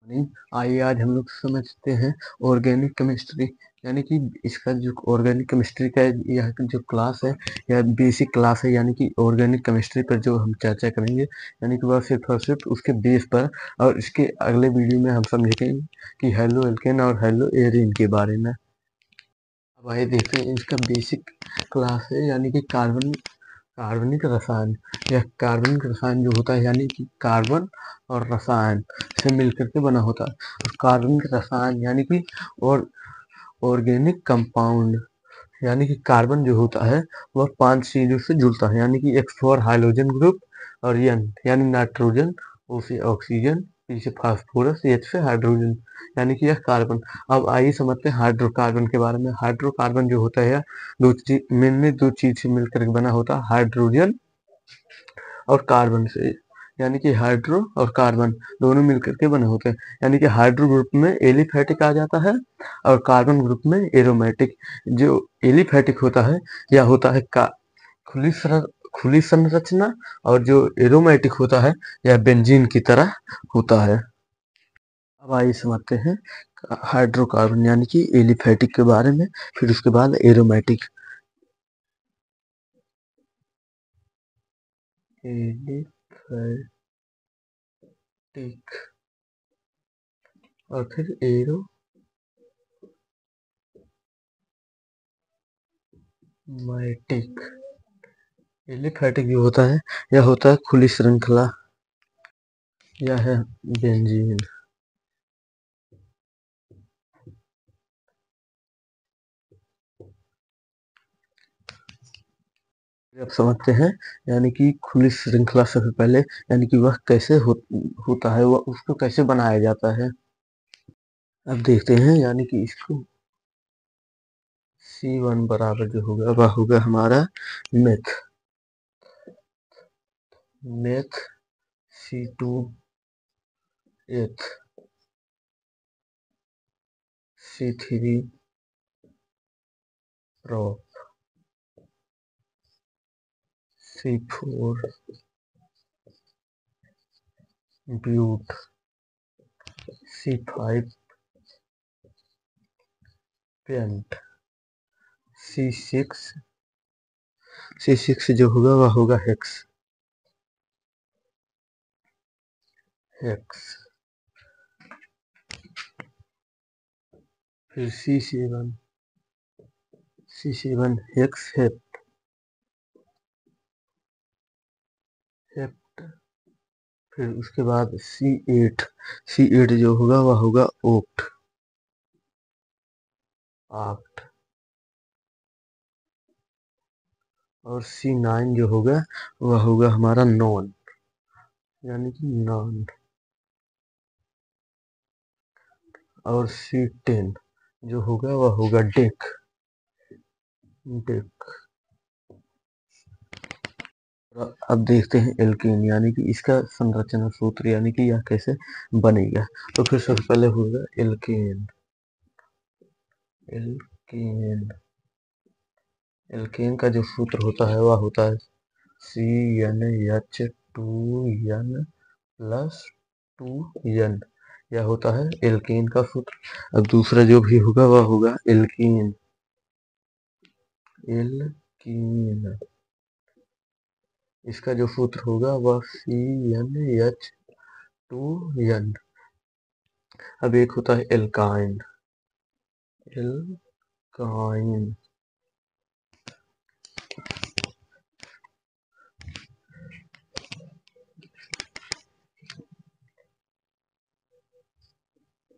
नहीं, आइए आज हम लोग समझते हैं ऑर्गेनिक केमिस्ट्री। यानी कि इसका जो ऑर्गेनिक केमिस्ट्री का यह जो क्लास है, यह बेसिक क्लास है। यानी कि ऑर्गेनिक केमिस्ट्री पर जो हम चर्चा करेंगे, यानी कि वह सिर्फ और सिर्फ उसके बेस पर। और इसके अगले वीडियो में हम समझेंगे कि हेलो एल्केन और हेलो एरीन के बारे में। अब आइए देखते हैं, इसका बेसिक क्लास है यानी कि कार्बनिक रसायन। यह कार्बनिक रसायन जो होता है, यानी कि कार्बन और रसायन से मिलकर के बना होता है। और कार्बनिक रसायन यानी कि और ऑर्गेनिक कंपाउंड, यानी कि कार्बन जो होता है वह 5 चीजों से जुड़ता है। यानी कि X फॉर हाइड्रोजन ग्रुप, और N यानी नाइट्रोजन, O से ऑक्सीजन, P से फास्फोरस, H से हाइड्रोजन, यानी कि यह कार्बन। अब आइए समझते हैं हाइड्रोकार्बन के बारे में। हाइड्रोकार्बन जो होता है, मेनली दो चीज से मिलकर के बना होता है, हाइड्रोजन और कार्बन से। यानी कि हाइड्रो और कार्बन दोनों मिलकर के बने होते हैं। यानी कि हाइड्रो ग्रुप में एलिफेटिक आ जाता है, और कार्बन ग्रुप में एरोमेटिक। जो एलिफेटिक होता है, यह होता है खुली खुली संरचना, और जो एरोमेटिक होता है, यह बेंजीन की तरह होता है। अब आइए समझते हैं हाइड्रोकार्बन यानी कि एलिफेटिक के बारे में, फिर उसके बाद एरोमेटिक। एलिफेटिक और फिर एरोमेटिक। एलिफेटिक जो होता है, यह होता है खुली श्रृंखला, यह है बेंजीन। अब समझते हैं, यानी कि खुली श्रृंखला सबसे पहले, यानी कि वह कैसे होता है, वह उसको कैसे बनाया जाता है। अब देखते हैं, यानी कि इसको C1 बराबर जो होगा वह होगा हमारा मेथ मेथ C2 एथ C3 prop C4 ब्यूट C5 paint C6 जो होगा वह होगा हेक्स फिर C7 हेक्स हेप्ट। फिर उसके बाद C8 जो होगा वह होगा आक्ट। और C9 जो होगा वह होगा हमारा नॉन, यानी कि नॉन। और C10 जो होगा वह होगा डेक। अब देखते हैं एल्केन, यानी कि इसका संरचना सूत्र, यानी कि यह कैसे बनेगा। तो फिर सबसे पहले होगा एल्केन। एल्केन का जो सूत्र होता है वह होता है CnH2n प्लस 2n। यह होता है एल्केन का सूत्र। अब दूसरा जो भी होगा वह होगा एल्कीन। इसका जो सूत्र होगा वह CnH2n। अब एक होता है एल्काइन। एल्काइन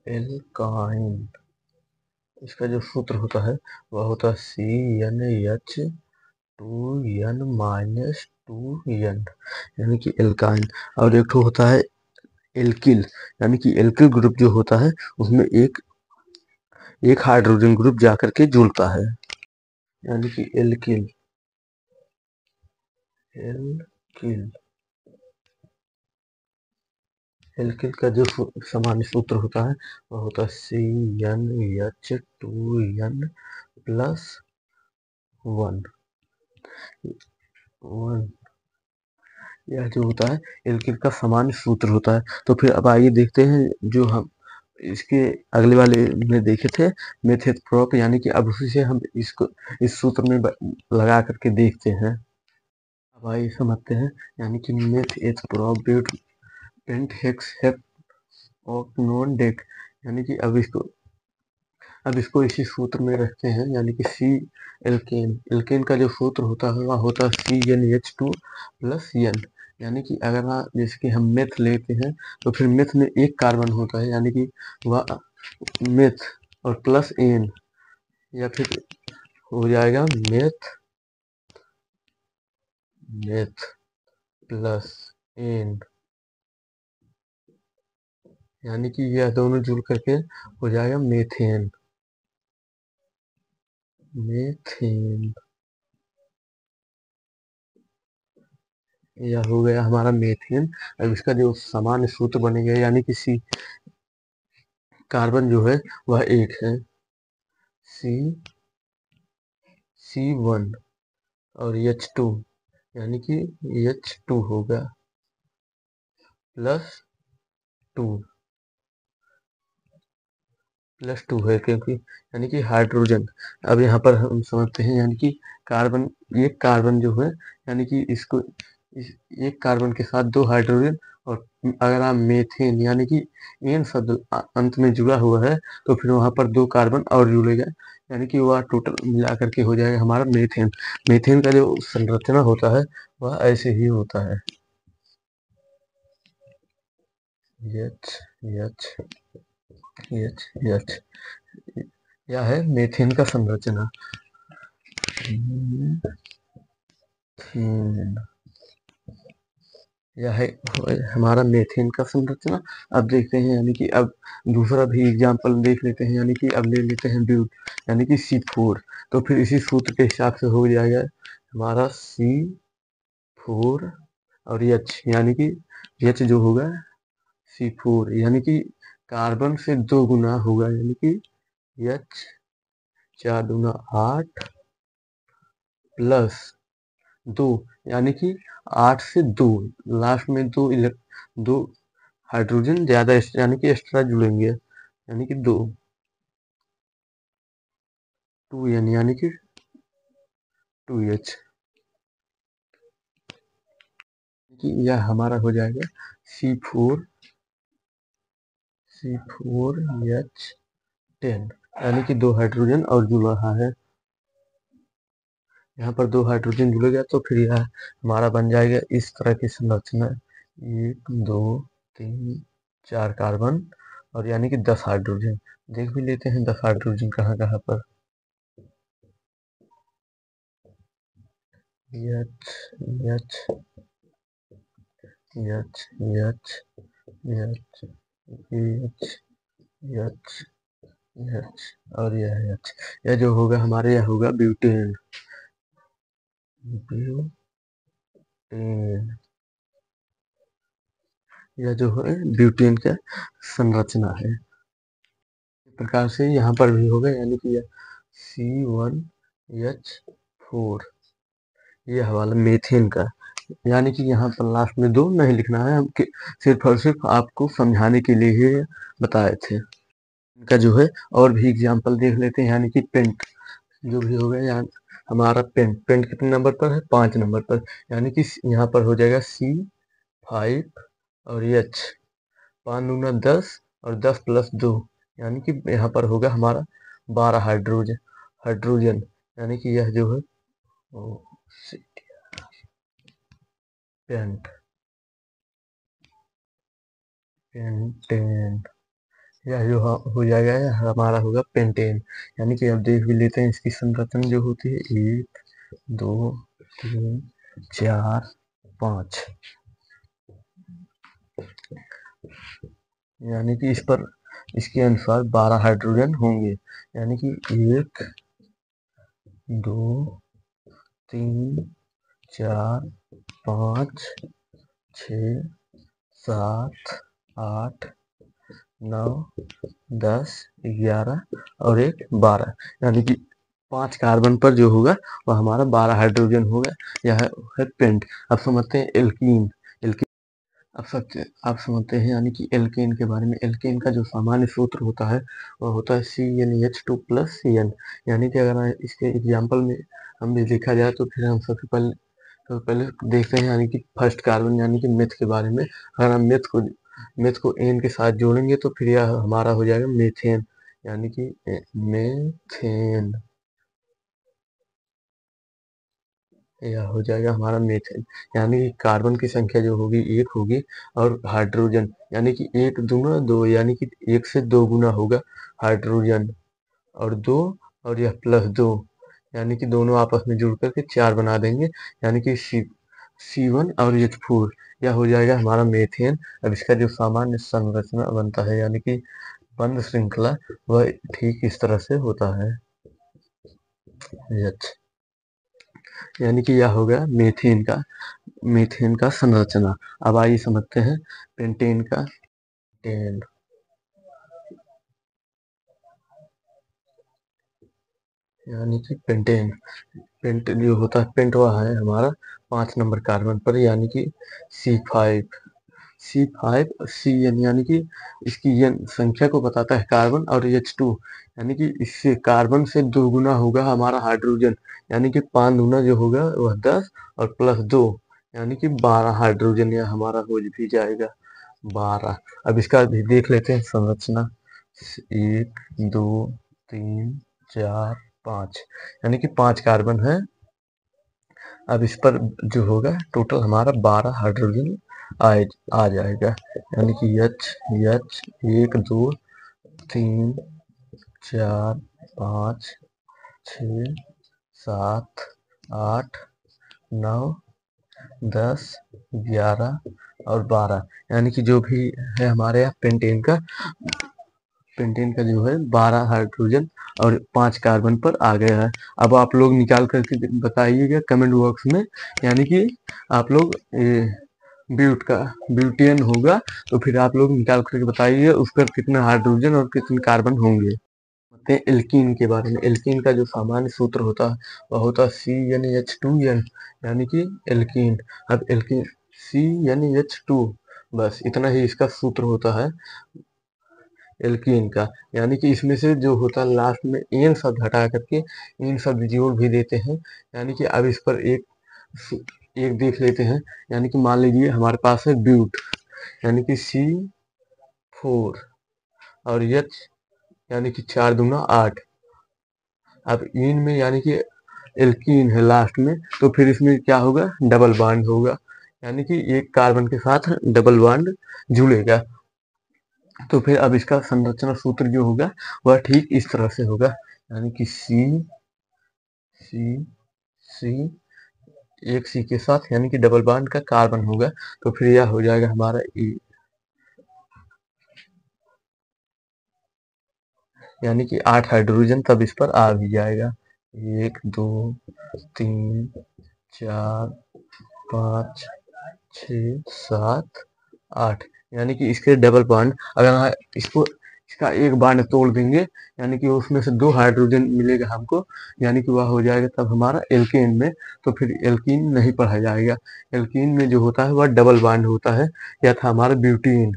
एल्काइन इसका जो सूत्र होता है वह होता है CnH2n माइनस 2n, यानी कि एल्काइन। और एक तो होता है एल्किल, यानी कि एल्किल ग्रुप जो होता है उसमें एक हाइड्रोजन ग्रुप जाकर के जुड़ता है, यानी कि एल्किल। एल्किल का जो सामान्य सूत्र होता है वह होता है CnH2n प्लस 1। यह जो होता है एल्किल का सामान्य सूत्र होता है। तो फिर अब आइए देखते हैं, जो हम इसके अगले वाले में देखे थे मेथ एथ प्रॉप, यानी कि अब उसी से हम इसको इस सूत्र में लगा करके देखते हैं। अब आइए समझते हैं, यानी कि meth eth prop but pent hex hept ऑफ नॉन डेक, यानी कि अब इसको इसी सूत्र में रखते हैं, यानी कि सी एल्केन, एल्केन का जो सूत्र होता है वह होता है CnH2 प्लस एन, यानी कि अगर जैसे कि हम मेथ लेते हैं तो फिर मेथ में एक कार्बन होता है, यानी कि वह मेथ और प्लस एन, या फिर हो जाएगा मेथ मेथ प्लस एन, यानी कि यह दोनों जुड़ करके हो जाएगा मेथेन। मेथेन यह हो गया हमारा मेथेन। अब इसका जो सामान्य सूत्र बनेगा, यानी कि सी कार्बन जो है वह एक है, C1 और H2, यानी कि H2 होगा प्लस 2 है, क्योंकि यानी कि हाइड्रोजन। अब यहाँ पर हम समझते हैं, यानी कि कार्बन, एक कार्बन जो है, यानी कि इसको एक कार्बन के साथ दो हाइड्रोजन, और अगर आप मेथेन यानी कि एन शब्द अंत में जुड़ा हुआ है तो फिर वहां पर दो कार्बन और जुड़ेगा, यानी कि वह टोटल मिला करके हो जाएगा हमारा मेथेन। मेथेन का जो संरचना होता है वह ऐसे ही होता है, एच एच एच एच, यह है मेथेन का संरचना। यह है हमारा मेथेन का संरचना। अब देखते हैं, यानी कि अब दूसरा भी एग्जाम्पल देख लेते हैं, यानी कि अब ले लेते हैं ब्यूट, यानी कि C4, तो फिर इसी सूत्र के हिसाब से हो जाएगा हमारा C4 और H, यानी कि H जो होगा C4, यानी कि कार्बन से दो गुना होगा, यानी कि H 4 दूना 8 प्लस 2, यानी कि 8 से 2, लास्ट में दो हाइड्रोजन ज्यादा यानी कि एक्स्ट्रा जुड़ेंगे, यानी कि 2n, यानी कि 2H, कि यह हमारा हो जाएगा C4H10, यानी कि दो हाइड्रोजन और जुड़ रहा है, यहाँ पर दो हाइड्रोजन जुड़ेगा तो फिर यह हमारा बन जाएगा इस तरह की संरचना, 1 2 3 4 कार्बन, और यानी कि 10 हाइड्रोजन। देख भी लेते हैं 10 हाइड्रोजन कहाँ कहाँ पर, H H H H H H H H और यह H, यह जो होगा हमारे यह होगा ब्यूटेन। यह जो है ब्यूटेन का संरचना है। इस प्रकार से यहाँ पर भी होगा, यानी कि यह C1H4, यह वाला मेथेन का, यानी कि यहाँ पर लास्ट में दो नहीं लिखना है, हम सिर्फ और सिर्फ आपको समझाने के लिए ही बताए थे। इनका जो है और भी एग्जाम्पल देख लेते हैं, यानी कि पेंट जो भी हो गया, यहाँ हमारा पेंट कितने नंबर पर है, 5 नंबर पर, यानी कि यहाँ पर हो जाएगा C5 और H, 5 दूना 10 और 10 प्लस 2, यानी कि यहाँ पर होगा हमारा 12 हाइड्रोजन, यानी कि यह जो है पेंटेन, यह जो हो जाएगा यह हमारा होगा पेंटेन, यानी कि अब देख भी लेते हैं इसकी संरचना जो होती है, 1 2 3 4 5, यानी कि इस पर इसके अनुसार 12 हाइड्रोजन होंगे, यानी कि 1 2 3 4 5 6 7 8 9 10 11 और 1 12, यानी कि 5 कार्बन पर जो होगा वह हमारा 12 हाइड्रोजन होगा, यह है पेंट। अब समझते हैं एल्कीन। आप समझते हैं यानी कि एल्केन के बारे में। एल्केन का जो सामान्य सूत्र होता है वह होता है CnH2 प्लस Cn। यानी कि अगर इसके एग्जाम्पल में हम भी देखा जाए तो फिर हम सबसे पहले देखते हैं यानी कि फर्स्ट कार्बन यानी कि मेथ के बारे में। अगर हम मेथ को एन के साथ जोड़ेंगे तो फिर यह हमारा हो जाएगा मेथेन, यानी कि मेथेन। यह हो जाएगा हमारा मेथेन। यानी कि कार्बन की संख्या जो होगी एक होगी, और हाइड्रोजन यानी कि एक दूना दो, यानी कि एक से दो गुना होगा हाइड्रोजन, और दो, और यह +2, यानी कि दोनों आपस में जुड़ करके 4 बना देंगे, यानी कि C1 और H4। यह हो जाएगा हमारा मेथेन। अब इसका जो सामान्य संरचना बनता है यानी कि बंध श्रृंखला, वह ठीक इस तरह से होता है। यानी कि यह हो गया मीथेन का संरचना। अब आइए समझते हैं पेंटेन का। पेंटेन यानी कि पेंट जो होता है, पेंट वह है हमारा 5 नंबर कार्बन पर, यानी कि C5 यानी कि इसकी एन संख्या को बताता है कार्बन, और H2 यानी कि इससे कार्बन से 2 गुना होगा हमारा हाइड्रोजन, यानी कि 5 दूना जो होगा वह 10, और +2 यानी कि 12 हाइड्रोजन यह हमारा हो भी जाएगा 12। अब इसका भी देख लेते हैं संरचना। 1 2 3 4 5, यानी कि 5 कार्बन है। अब इस पर जो होगा टोटल हमारा 12 हाइड्रोजन आ जाएगा, यानी कि H 1 2 3 4 5 6 7 8 9 10 11 और 12, यानी कि जो भी है हमारे यहाँ पेंटेन का जो है 12 हाइड्रोजन और 5 कार्बन पर आ गया है। अब आप लोग निकाल करके बताइएगा कमेंट बॉक्स में, यानी कि आप लोग ब्यूटेन होगा तो फिर आप लोग निकाल करके बताइए उस पर कितने हाइड्रोजन और कितने कार्बन होंगे। एल्कीन के बारे में। एल्कीन का जो सामान्य सूत्र होता है वह होता है CnH2n, यानी कि एल्कीन। अब एल्कीन CnH2, बस इतना ही इसका सूत्र होता है एल्कीन का। यानी कि इसमें से जो होता है लास्ट में एन शब्द हटा करके इन शब्द जोड़ भी देते हैं। यानी कि अब इस पर एक देख लेते हैं। यानी कि मान लीजिए हमारे पास है ब्यूट, यानी कि C4 और H, यानी कि 4 दूना 8। अब इन में यानी कि एल्कीन है लास्ट में, तो फिर इसमें क्या होगा, डबल बॉन्ड होगा, यानी कि एक कार्बन के साथ डबल बॉन्ड जुड़ेगा। तो फिर अब इसका संरचना सूत्र जो होगा वह ठीक इस तरह से होगा, यानी कि सी सी एक सी के साथ, यानी कि डबल बॉन्ड का कार्बन होगा, तो फिर यह हो जाएगा हमारा यानी कि 8 हाइड्रोजन तब इस पर आ भी जाएगा। 1 2 3 4 5 6 7 8, यानी कि इसके डबल बॉन्ड अगर इसका एक बॉन्ड तोड़ देंगे, यानी कि उसमें से 2 हाइड्रोजन मिलेगा हमको, यानी कि वह हो जाएगा तब हमारा एल्केन में। तो फिर एल्कीन नहीं पढ़ा जाएगा। एल्कीन में जो होता है वह डबल बॉन्ड होता है। यह था हमारा ब्यूटीन।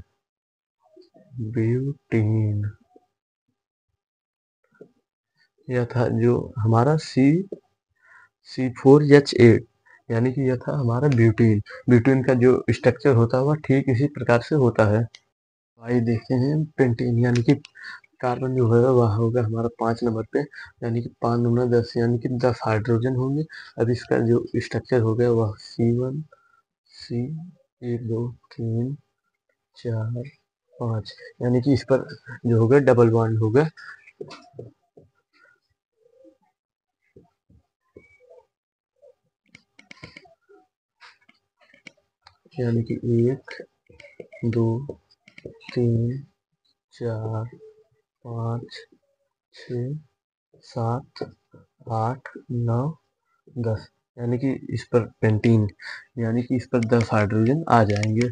ब्यूटीन यह था जो हमारा C4H8, यानी कि यह था हमारा ब्यूटीन। ब्यूटीन का जो स्ट्रक्चर होता है वह ठीक इसी प्रकार से होता है। आइए देखते हैं पेंटेन, यानी कि कार्बन जो होगा वह होगा हमारा 5 नंबर पे, यानी कि 5 दूना 10, यानी कि 10 हाइड्रोजन होंगे। अब इसका जो स्ट्रक्चर हो गया वह C1 C 1 2 3 4 5, यानी कि इस पर जो होगा डबल बॉन्ड होगा, यानी कि 1 2 3 4 5 6 7 8 9 10, यानी कि इस पर पेंटीन, यानी कि इस पर 10 हाइड्रोजन आ जाएंगे।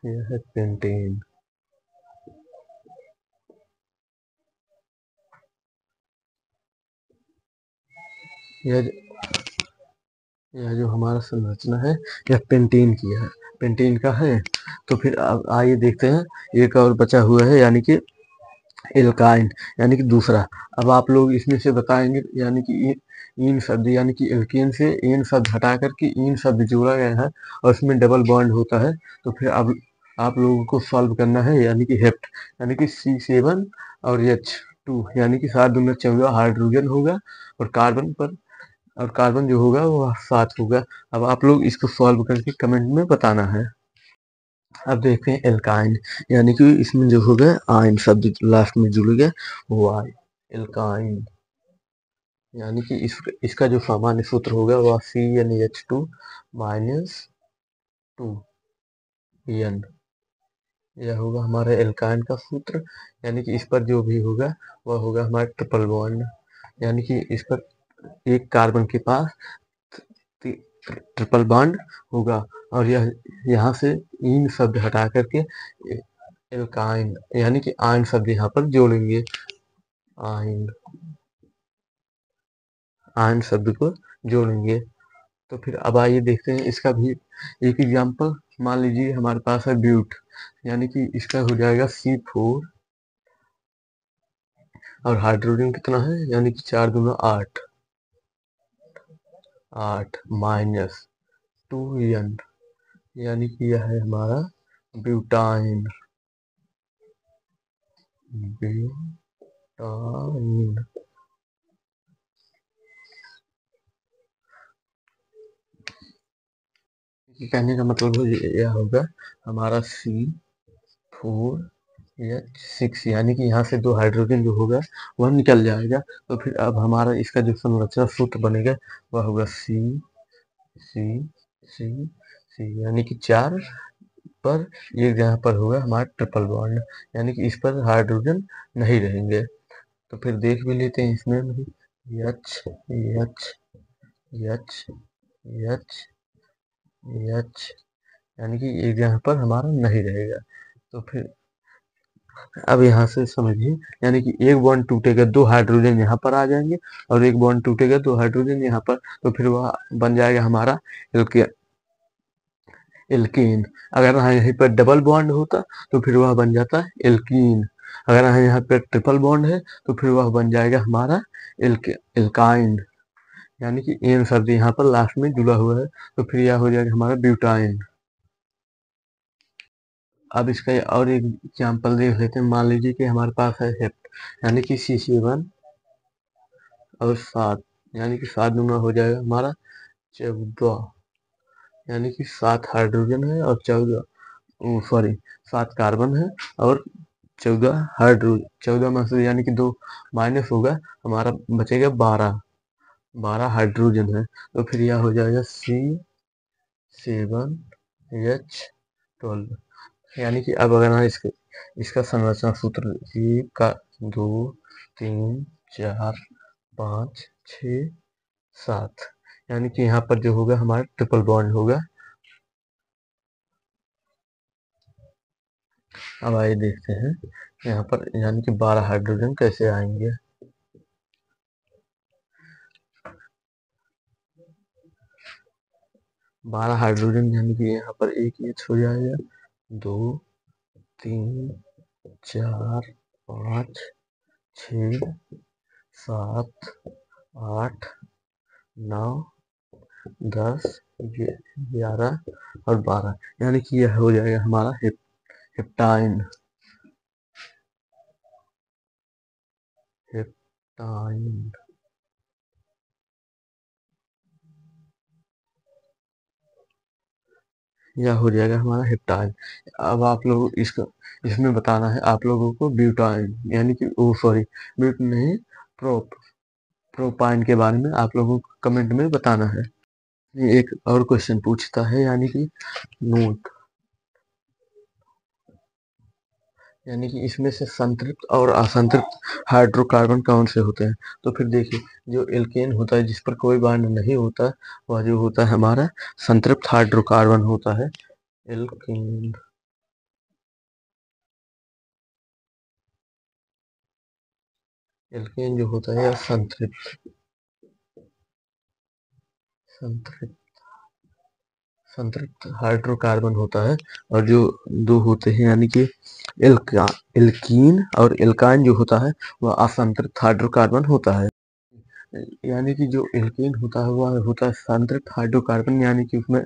यह है पेंटेन। यह यह जो हमारा संरचना है यह पेंटेन की है, पेंटेन का है। तो फिर अब आइए देखते हैं, एक और बचा हुआ है यानी कि एल्काइन, यानी कि दूसरा। अब आप लोग इसमें से बताएंगे, यानी कि इन शब्द यानी कि एल्केन से इन शब्द हटा करके इन शब्द जोड़ा गया है और उसमें डबल बॉन्ड होता है। तो फिर अब आप लोगों को सॉल्व करना है, यानी कि हेप्ट, यानी कि C7 और H2, यानी कि 7 दूना 14 हाइड्रोजन होगा, और कार्बन जो होगा वो 7 होगा। अब आप लोग इसको सॉल्व करके कमेंट में बताना है। अब देखते हैं एल्काइन, यानी कि इसमें जो होगा आयन शब्द लास्ट में जुड़ गया वो आय एल्काइन, यानी कि इसका जो सामान्य सूत्र होगा वह CnH2 माइनस 2n, यह होगा हमारे एल्काइन का सूत्र। यानी कि इस पर जो भी होगा वह होगा हमारा ट्रिपल बॉन्ड, यानी कि इस पर एक कार्बन के पास ट्रिपल बॉन्ड होगा, और यह यहाँ से इन शब्द हटा करके एल्काइन यानी कि आयन शब्द यहाँ पर जोड़ेंगे, आयन आयन शब्द को जोड़ेंगे। तो फिर अब आइए देखते हैं इसका भी एक एग्जाम्पल। मान लीजिए हमारे पास है ब्यूट, यानी कि इसका हो जाएगा C4, और हाइड्रोजन कितना है, यानी कि 4 दूना 8 माइनस 2n, यानी कि यह है हमारा ब्यूटाइन, ब्यूटाइन। कहने का मतलब यह होगा हमारा C4H6, यानी कि यहाँ से 2 हाइड्रोजन जो होगा वह निकल जाएगा। तो फिर अब हमारा इसका जो संरचना सूत्र बनेगा वह होगा C यानी कि 4 पर एक जगह पर होगा हमारा ट्रिपल बॉन्ड, यानी कि इस पर हाइड्रोजन नहीं रहेंगे। तो फिर देख भी लेते हैं इसमें भी H H H H H, यानी कि एक जगह पर हमारा नहीं रहेगा। तो फिर अब यहाँ से समझिए, यानी कि एक बॉन्ड टूटेगा 2 हाइड्रोजन यहाँ पर आ जाएंगे, और एक बॉन्ड टूटेगा 2 हाइड्रोजन यहाँ पर, तो फिर वह बन जाएगा हमारा एल्केन। अगर यहीं पर डबल बॉन्ड होता तो फिर वह बन जाता है एल्कीन। अगर यहाँ पर ट्रिपल बॉन्ड है तो फिर वह बन जाएगा हमारा एल्काइन, यानी कि एन शब्द यहाँ पर लास्ट में जुड़ा हुआ है, तो फिर यह हो जाएगा हमारा ब्यूटाइन। अब इसका और एक एग्जाम्पल देख लेते हैं। मान लीजिए कि हमारे पास है हेप्ट, यानी कि C7 और 7, यानी कि 7 दूना हो जाएगा हमारा 14, यानी कि 7 हाइड्रोजन है और 7 कार्बन है और 14 हाइड्रोजन, 14 में से यानी कि 2 माइनस होगा, हमारा बचेगा 12 हाइड्रोजन है। तो फिर यह हो जाएगा C7H12, यानी कि अब अगर इसका संरचना सूत्र 1 का 2 3 4 5 6 7, यानी कि यहाँ पर जो होगा हमारा ट्रिपल बॉन्ड होगा। अब आइए देखते हैं यहाँ पर, यानी कि 12 हाइड्रोजन कैसे आएंगे। बारह हाइड्रोजन, यानी कि यहाँ पर एक H हो जाएगा, 2 3 4 5 6 7 8 9 10 11 और 12, यानी कि यह हो जाएगा हमारा हेप्टाइन। हेप्टाइन यह हो जाएगा हमारा हेप्टाइन। अब आप लोग इसको इसमें बताना है आप लोगों को ब्यूटाइन, यानी कि ओ सॉरी ब्यूट नहीं, प्रोप प्रोपाइन के बारे में आप लोगों को कमेंट में बताना है। एक और क्वेश्चन पूछता है, यानी कि नोट, यानी कि इसमें से संतृप्त और असंतृप्त हाइड्रोकार्बन कौन से होते हैं। तो फिर देखिए, जो एल्केन होता है जिस पर कोई बॉन्ड नहीं होता वह जो होता है हमारा संतृप्त हाइड्रोकार्बन होता है, एल्केन। एल्केन जो होता है संतृप्त संतृप्त संतृप्त हाइड्रोकार्बन होता है, और जो दो होते हैं यानी कि एल्का एल्कीन और एल्काइन जो होता है वह असंतृप्त हाइड्रोकार्बन होता है। यानी कि जो एल्कीन होता है वह होता है संतृप्त हाइड्रोकार्बन, यानी कि उसमें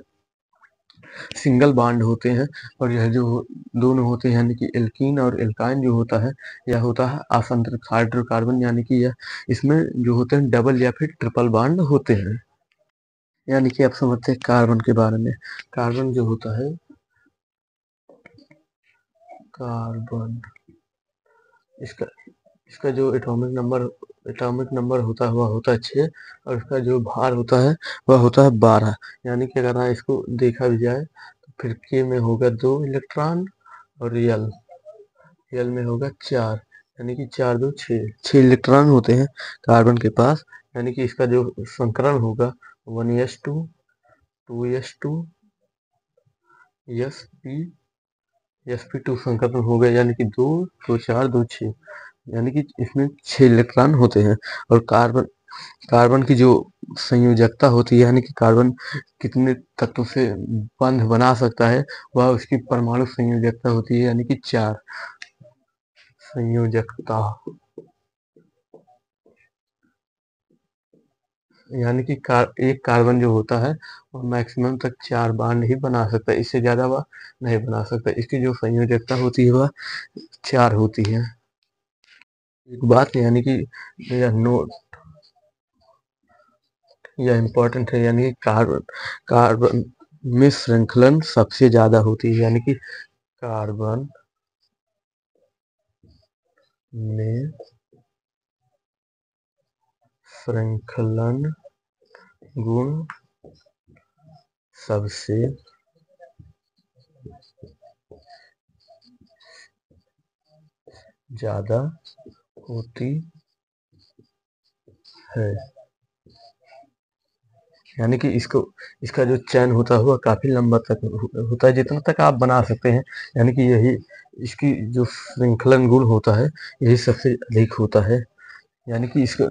सिंगल बॉन्ड होते हैं, और यह जो दोनों होते हैं यानी कि एल्कीन और एल्काइन जो होता है यह होता है असंतृप्त हाइड्रोकार्बन, यानी कि यह इसमें जो होते हैं डबल या फिर ट्रिपल बॉन्ड होते हैं। यानी कि आप समझते हैं कार्बन के बारे में। कार्बन जो होता है, कार्बन इसका इसका जो एटॉमिक नंबर होता है वह होता है 6, और इसका जो भार होता है वह होता है 12। यानी कि अगर इसको देखा भी जाए तो फिर के में होगा 2 इलेक्ट्रॉन, और यल में होगा 4, यानी कि 4 2 6 इलेक्ट्रॉन होते हैं कार्बन के पास। यानी कि इसका जो संकरण होगा 1s2 2s2 sp2 संकरण हो गया, यानी कि 2 2 4 2 6, यानी कि इसमें 6 इलेक्ट्रॉन होते हैं। और कार्बन की जो संयोजकता होती है, यानी कि कार्बन कितने तत्वों से बंध बना सकता है, वह उसकी परमाणु संयोजकता होती है, यानी कि 4 संयोजकता। यानी कि एक कार्बन जो होता है वह मैक्सिमम तक 4 बॉन्ड ही बना सकता है, इससे ज्यादा वह नहीं बना सकता। इसकी जो संयोजकता होती है वह 4 होती है। एक बात यानी कि यह नोट यह इम्पोर्टेंट है, यानी कि कार्बन में श्रृंखलन सबसे ज्यादा होती है, यानी कि कार्बन में श्रृंखलन गुण सबसे ज्यादा होती है। यानी कि इसका जो चैन होता है वह काफी लंबा तक होता है, जितना तक आप बना सकते हैं। यानी कि यही इसकी जो श्रृंखलन गुण होता है यही सबसे अधिक होता है। यानी कि इसका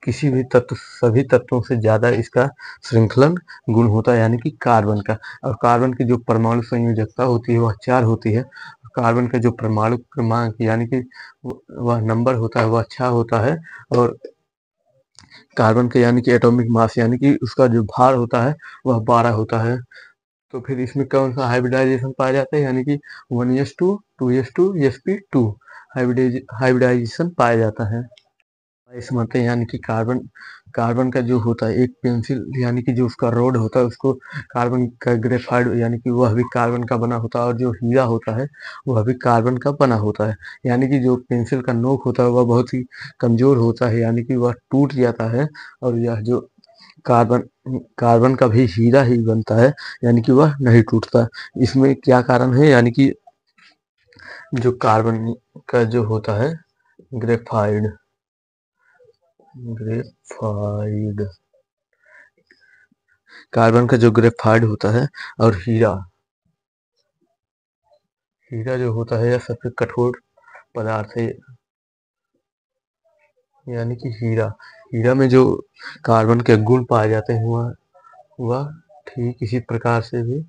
किसी भी सभी तत्वों से ज्यादा इसका श्रृंखलन गुण होता है, यानी कि कार्बन का। और कार्बन की जो परमाणु संयोजकता होती है वह 4 होती है। कार्बन का जो परमाणु क्रमांक यानी कि वह नंबर होता है वह अच्छा होता है। और कार्बन का यानी कि एटॉमिक मास यानी कि उसका जो भार होता है वह 12 होता है। तो फिर इसमें कौन सा हाइब्रिडाइजेशन पाया जाता है, यानी कि 1s2 2s2 sp2 हाइब्रिडाइजेशन पाया जाता है। समझते हैं, यानी कि कार्बन कार्बन का जो होता है एक पेंसिल यानी कि जो उसका रोड होता है उसको कार्बन का ग्रेफाइड यानी कि वह भी कार्बन का बना होता है, और जो हीरा होता है वह भी कार्बन का बना होता है। यानी कि जो पेंसिल का नोक होता है वह बहुत ही कमजोर होता है, यानी कि वह टूट जाता है। और यह जो कार्बन कार्बन का भी हीरा ही बनता है, यानी कि वह नहीं टूटता। इसमें क्या कारण है, यानी कि जो कार्बन का जो होता है ग्रेफाइड ग्रेफाइड कार्बन का जो ग्रेफाइड होता है, और हीरा हीरा जो होता है यह सबसे कठोर पदार्थ है। यानी कि हीरा में जो कार्बन के गुण पाए जाते हैं वह ठीक इसी प्रकार से भी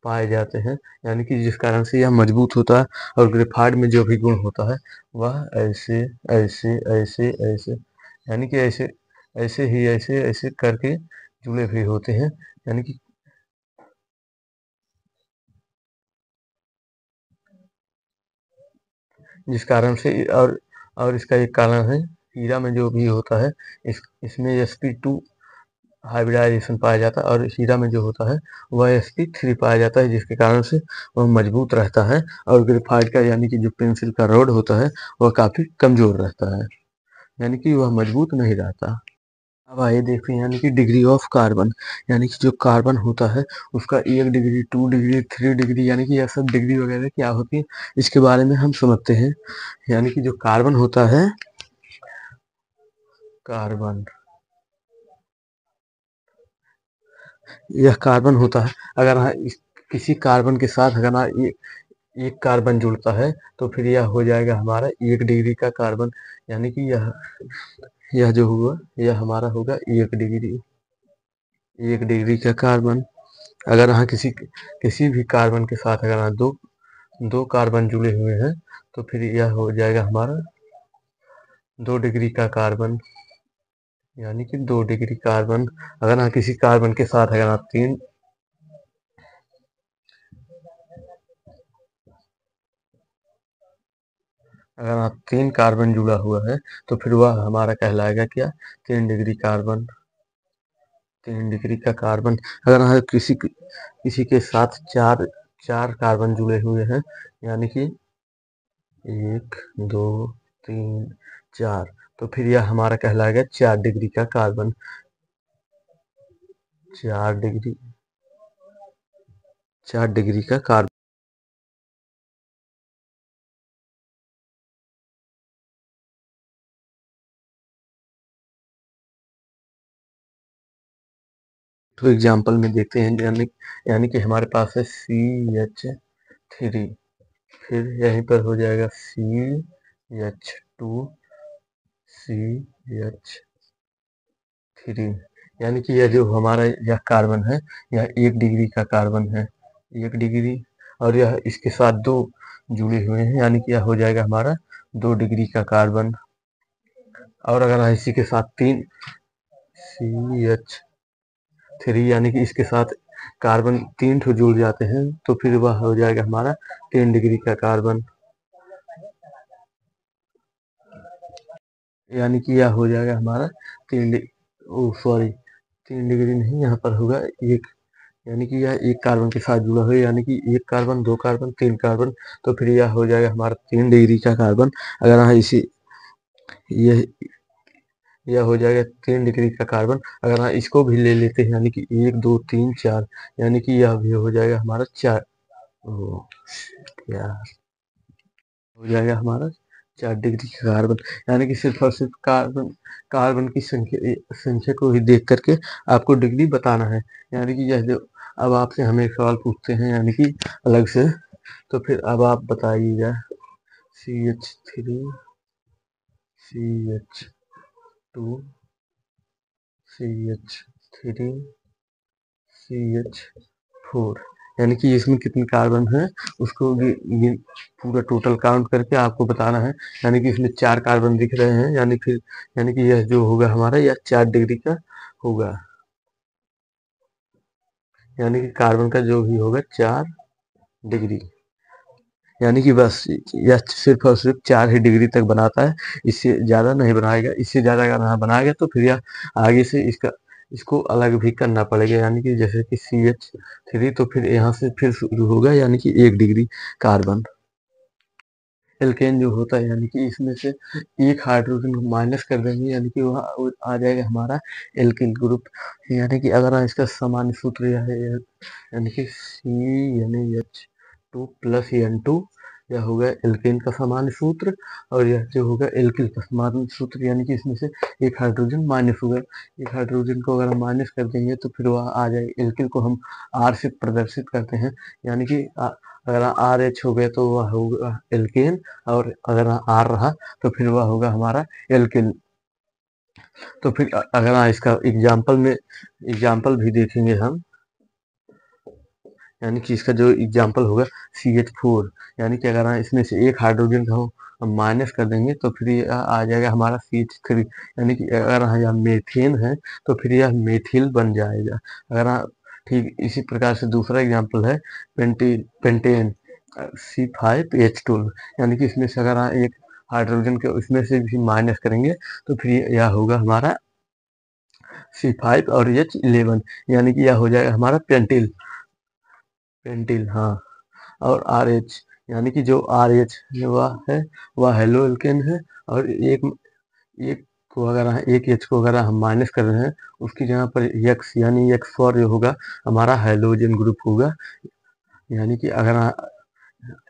पाए जाते हैं, यानी कि जिस कारण से यह मजबूत होता है। और ग्रेफाइड में जो भी गुण होता है वह ऐसे ऐसे ऐसे ऐसे यानी कि ऐसे ऐसे ही ऐसे ऐसे करके जुड़े हुए होते हैं, यानी कि जिस कारण से और इसका एक कारण है हीरा में जो भी होता है इसमें sp2 हाइब्रिडाइजेशन पाया जाता है, और हीरा में जो होता है वह sp3 पाया जाता है, जिसके कारण से वह मजबूत रहता है। और ग्रेफाइट का यानी कि जो पेंसिल का रोड होता है वह काफी कमजोर रहता है, यानी कि वह मजबूत नहीं रहता। अब आइए देखते हैं यानी कि डिग्री ऑफ कार्बन। यानी कि जो कार्बन होता है उसका 1 डिग्री 2 डिग्री 3 डिग्री यानी कि यह सब डिग्री वगैरह क्या होती है इसके बारे में हम समझते हैं। यानी कि जो कार्बन होता है कार्बन यह कार्बन होता है। अगर किसी कार्बन के साथ अगर एक कार्बन जुड़ता है तो फिर यह हो जाएगा हमारा 1 डिग्री का कार्बन, यानी कि यह जो हुआ यह हमारा होगा 1 डिग्री का कार्बन। अगर यहाँ किसी भी कार्बन के साथ अगर यहाँ दो कार्बन जुड़े हुए हैं तो फिर यह हो जाएगा हमारा 2 डिग्री का कार्बन, यानी कि 2 डिग्री कार्बन। अगर यहाँ किसी कार्बन के साथ अगर यहाँ तीन कार्बन जुड़ा हुआ है तो फिर वह हमारा कहलाएगा क्या, 3 डिग्री कार्बन। 3 डिग्री का कार्बन। अगर यहाँ किसी के साथ चार कार्बन जुड़े हुए हैं, यानी कि 1 2 3 4, तो फिर यह हमारा कहलाएगा 4 डिग्री का कार्बन। 4 डिग्री का कार्बन। तो एग्जाम्पल में देखते हैं, यानी कि हमारे पास है CH3, फिर यहीं पर हो जाएगा CH2 CH3, यानी कि यह जो हमारा यह कार्बन है यह 1 डिग्री का कार्बन है, 1 डिग्री, और यह इसके साथ दो जुड़े हुए हैं, यानी कि यह हो जाएगा हमारा 2 डिग्री का कार्बन। और अगर इसी के साथ 3 CH3, यानी कि इसके साथ कार्बन 3 ठो जुड़ जाते हैं तो फिर वह हो जाएगा हमारा 3 डिग्री का कार्बन, यानी कि यह हो जाएगा हमारा 3 डिग्री नहीं, यहाँ पर होगा एक, यानी कि यह एक कार्बन के साथ जुड़ा हुआ है, यानी कि एक कार्बन, दो कार्बन, तीन कार्बन, तो फिर यह हो जाएगा हमारा 3 डिग्री का कार्बन। अगर यहाँ इसी यह हो जाएगा 3 डिग्री का कार्बन। अगर यहाँ इसको भी ले लेते हैं, यानी कि 1 2 3 4, यानी कि यह भी हो जाएगा हमारा 4, क्या हो जाएगा हमारा 4 डिग्री का कार्बन। यानी कि सिर्फ और सिर्फ कार्बन की संख्या को ही देख करके आपको डिग्री बताना है। यानी कि यह जो अब आपसे हमें सवाल पूछते हैं, यानी कि अलग से, तो फिर अब आप बताइएगा CH3 CH2 CH3 CH4, यानी कि इसमें कितने कार्बन है उसको पूरा टोटल काउंट करके आपको बताना है। यानी कि इसमें 4 कार्बन दिख रहे हैं, यानी कि यह जो होगा हमारा यह 4 डिग्री का होगा, यानी कि कार्बन का जो भी होगा 4 डिग्री, यानी कि बस यह सिर्फ और सिर्फ 4 ही डिग्री तक बनाता है, इससे ज़्यादा नहीं बनाएगा। इससे ज़्यादा अगर यहाँ बनाएगा तो फिर यह आगे से इसको अलग भी करना पड़ेगा, यानी कि जैसे कि CH3, तो फिर यहाँ से फिर शुरू होगा, यानी कि 1 डिग्री कार्बन। एल्केन जो होता है, यानी कि इसमें से एक हाइड्रोजन को माइनस कर देंगे, यानी कि वह आ जाएगा हमारा एल्किल ग्रुप। यानी कि अगर इसका सामान्य सूत्र यह है, यानी कि CnH2 प्लस N2, यह होगा एल्केन का सामान्य सूत्र, और यह जो होगा एल्किल का सामान्य सूत्र, यानी कि इसमें से एक हाइड्रोजन माइनस होगा। एक हाइड्रोजन को अगर हम माइनस कर देंगे तो फिर वह आ जाएगा, एल्किल को हम R से प्रदर्शित करते हैं, यानी कि अगर RH हो गया तो वह होगा एल्केन, और अगर R रहा तो फिर वह होगा हमारा एल्किल। तो फिर अगर इसका एग्जाम्पल भी देखेंगे हम, यानी कि इसका जो एग्जाम्पल होगा CH4, यानी कि अगर इसमें से एक हाइड्रोजन को हम माइनस कर देंगे तो फिर यह आ जाएगा हमारा CH3, यानी कि अगर यहाँ मेथेन है तो फिर यह मेथिल बन जाएगा। अगर ठीक इसी प्रकार से दूसरा एग्जाम्पल है पेंटेन C5H12, यानी कि इसमें से अगर एक हाइड्रोजन के इसमें से भी माइनस करेंगे तो फिर यह होगा हमारा C5 और H11, यानी कि यह हो जाएगा हमारा पेंटिल। हाँ, और RH, यानी कि जो RH वह है वह हेलो एल्केन है, और एक एक H को अगर हम माइनस कर रहे हैं उसकी जगह पर X, यानी X4 जो होगा हमारा हाइड्रोजन ग्रुप होगा। यानी कि अगर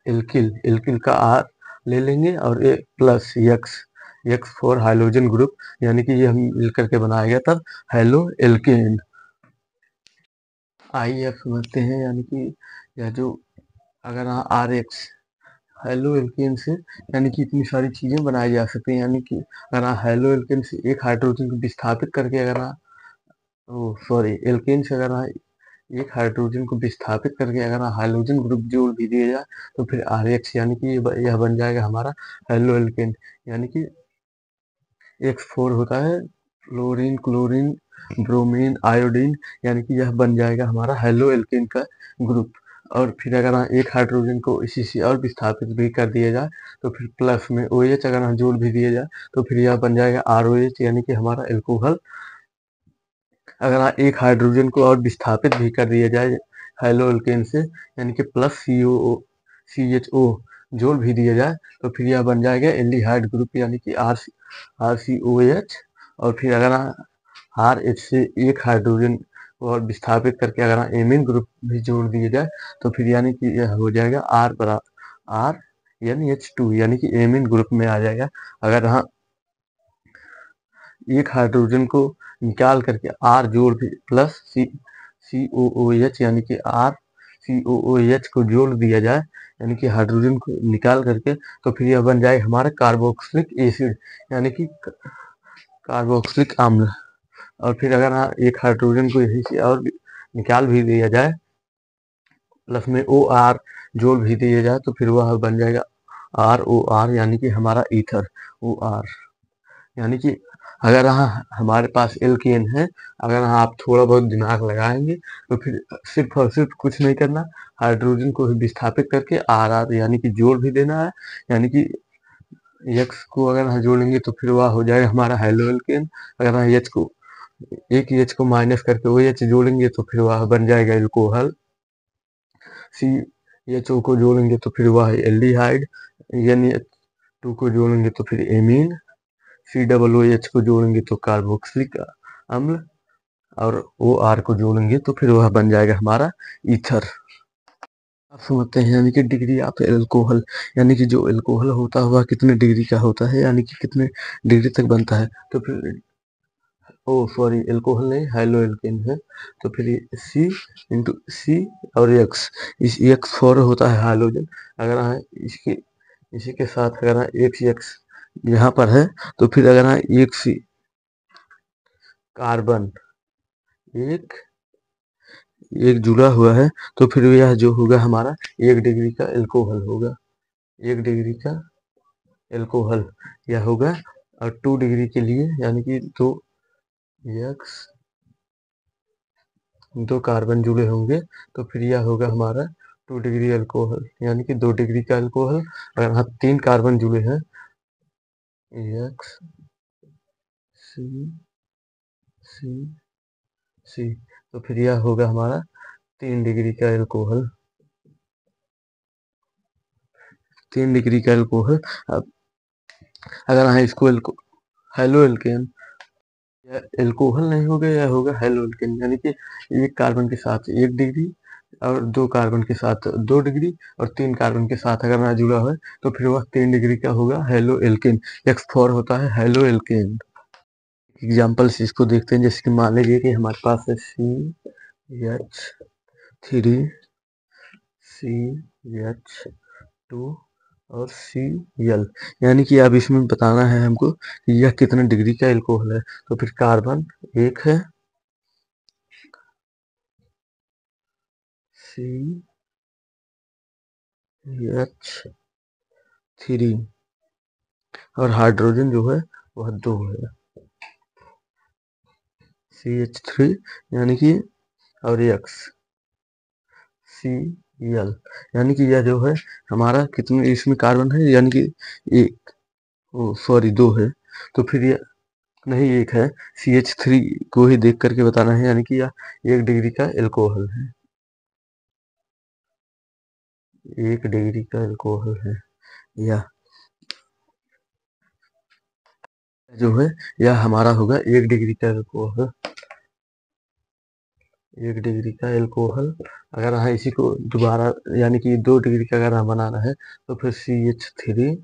एल्किल का R ले लेंगे और प्लस X4 हाइड्रोजन ग्रुप, यानी कि ये हम मिलकर के बनाएगा तब हेलो एल्केन। आइए अब समझते हैं, यानी कि यह जो अगर RH हेलो एल्केन से, यानी कि इतनी सारी चीज़ें बनाई जा सकती हैं, यानी कि अगर हेलो एल्केन से एक हाइड्रोजन को विस्थापित करके अगर सॉरी एल्केन से अगर एक हाइड्रोजन को विस्थापित करके अगर हाइड्रोजन ग्रुप जोड़ भी दिया जाए तो फिर RH यानी कि यह बन जाएगा हमारा हेलो एल्केन, यानी कि X4 होता है फ्लोरीन, क्लोरीन, ब्रोमीन, आयोडीन, यानी कि यह बन जाएगा हमारा हेलो एल्केन का ग्रुप। और फिर अगर एक हाइड्रोजन को इसी से और विस्थापित भी कर दिया जाए तो फिर प्लस में OH अगर जोड़ भी दिया जाए तो फिर यह बन जाएगा ROH, यानी कि हमारा एल्कोहल। अगर एक हाइड्रोजन को और विस्थापित भी कर दिया जाए हेलो एल्केन से, यानी कि प्लस CHO जोड़ भी दिया जाए तो फिर यह बन जाएगा एल्डिहाइड ग्रुप, यानी कि RCOH। और फिर अगर RH से एक हाइड्रोजन को और विस्थापित करके अगर एमीन ग्रुप भी जोड़ दिया जाए तो फिर यानी कि यह हो जाएगा RNH2, यानी कि एमीन ग्रुप में आ जाएगा। अगर यहाँ एक हाइड्रोजन को निकाल करके R जोड़ भी प्लस COOH, यानी कि RCOOH को जोड़ दिया जाए, यानी कि हाइड्रोजन को निकाल करके तो फिर यह बन जाए हमारा कार्बोक्सिलिक एसिड, यानी कि कार्बोक्सिलिक अम्ल। और फिर अगर एक हाइड्रोजन को यही से और निकाल भी दिया जाए प्लस में OR जोड़ भी दिया जाए तो फिर वह बन जाएगा ROR, यानी कि हमारा ईथर OR। यानी कि अगर हमारे पास एल्केन है, अगर आप थोड़ा बहुत दिमाग लगाएंगे तो फिर सिर्फ और सिर्फ कुछ नहीं करना, हाइड्रोजन को विस्थापित करके RR यानी कि जोड़ भी देना है, यानी कि X को अगर हम जोड़ेंगे तो फिर वह हो जाएगा हमारा हेलो एल्केन। अगर हम एक H को माइनस करके OH जोड़ेंगे तो फिर वह बन जाएगा एल्कोहल। CHO को जोड़ेंगे तो फिर वह एल्डिहाइड, NH2 को जोड़ेंगे तो फिर एमीन, COOH को जोड़ेंगे तो कार्बोक्सिलिक अम्ल, और OR को जोड़ेंगे तो फिर वह बन जाएगा हमारा ईथर। आप समझते हैं, यानी कि डिग्री ऑफ एल्कोहल, यानी कि जो एल्कोहल होता है वह कितने डिग्री का होता है, यानी कि कितने डिग्री तक बनता है। तो फिर सॉरी, एल्कोहल नहीं, हेलो एल्केन है। तो फिर C इंटू C और X, इस X4 होता है हाइड्रोजन। अगर इसी के साथ अगर एक X यहाँ पर है तो फिर अगर एक C कार्बन एक जुड़ा हुआ है तो फिर यह जो होगा हमारा 1 डिग्री का एल्कोहल होगा, 1 डिग्री का एल्कोहल यह होगा। और 2 डिग्री के लिए यानी कि 2 कार्बन जुड़े होंगे तो फिर यह होगा हमारा 2 डिग्री एल्कोहल, यानी कि 2 डिग्री का एल्कोहल। अगर यहाँ 3 कार्बन जुड़े हैं X C तो फिर यह होगा हमारा 3 डिग्री का एल्कोहल, 3 डिग्री का एल्कोहल। अब अगर यहाँ इसको हेलो एल्केन, यह एल्कोहल नहीं होगा, यह होगा हेलो एल्केन, यानी कि एक कार्बन के साथ 1 डिग्री और 2 कार्बन के साथ 2 डिग्री और 3 कार्बन के साथ अगर ना जुड़ा है तो फिर वह 3 डिग्री का होगा हेलो एल्केन। X4 होता है हेलो एल्केन। एग्जाम्पल से इसको देखते हैं, जैसे कि मान लीजिए कि हमारे पास है CH3 CH2 और Cl, यानी कि अब इसमें बताना है हमको कि यह कितने डिग्री का एल्कोहल है। तो फिर कार्बन एक है CH3 और हाइड्रोजन जो है वह 2 है CH3, यानी कि और X Cl, यानी कि यह जो है हमारा कितने इसमें कार्बन है, यानी कि एक सॉरी 2 है। तो फिर यह नहीं, एक है CH3 को ही देख करके बताना है, यानी कि यह 1 डिग्री का एल्कोहल है, 1 डिग्री का एल्कोहल है। यह जो है यह हमारा होगा 1 डिग्री का एल्कोहल, 1 डिग्री का एल्कोहल। अगर हाँ इसी को दोबारा यानी कि 2 डिग्री का अगर हम बनाना है तो फिर CH3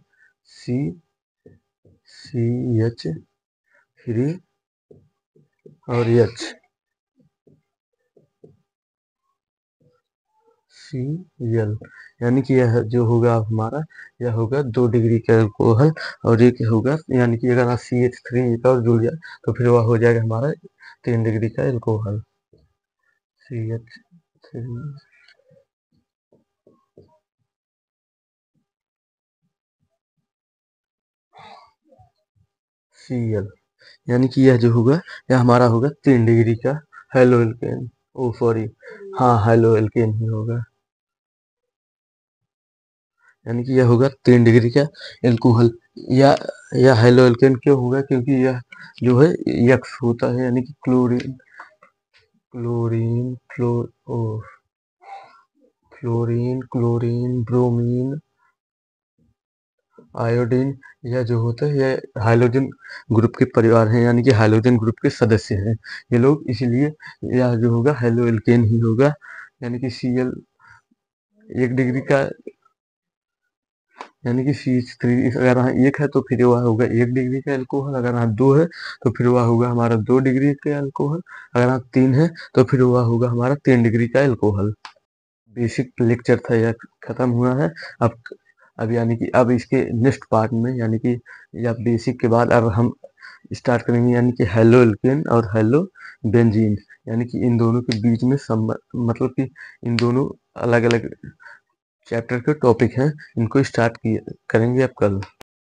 CH3 और H Cl, यानी कि यह जो होगा अब हमारा यह होगा 2 डिग्री का एल्कोहल। और एक होगा यानी कि अगर CH3 एक और जुड़ जाए तो फिर वह हो जाएगा हमारा 3 डिग्री का एल्कोहल CH Cl, यानी कि यह जो होगा यह हमारा होगा 3 डिग्री का हेलो एल्केन। ओ सॉरी, हाँ हेलो एल्केन ही होगा, यानी कि यह होगा 3 डिग्री का एल्कोहल। या हेलो एल्केन क्यों होगा, क्योंकि यह जो है यक्स होता है, यानी कि chlorine chlorine chlorine bromine iodine, यह जो होता है यह हाइड्रोजन ग्रुप के परिवार हैं, यानी कि हाइड्रोजन ग्रुप के सदस्य हैं ये लोग, इसलिए यह जो होगा हेलो एल्केन ही होगा। यानी कि Cl 1 डिग्री का, यानी कि CH3 अगर यहाँ 1 है तो फिर वह होगा 1 डिग्री का अल्कोहल, अगर यहाँ 2 है तो फिर वह होगा हमारा 2 डिग्री का अल्कोहल, अगर यहाँ 3 है तो फिर वह होगा हमारा 3 डिग्री का अल्कोहल। बेसिक लेक्चर था यह खत्म हुआ है। अब यानी कि अब इसके नेक्स्ट पार्ट में, यानी कि या बेसिक के बाद अब हम स्टार्ट करेंगे, यानी कि हेलो एल्केन और हेलो बेंजीन, यानी कि इन दोनों के बीच में मतलब कि इन दोनों अलग अलग चैप्टर के टॉपिक हैं, इनको स्टार्ट करेंगे अब कल।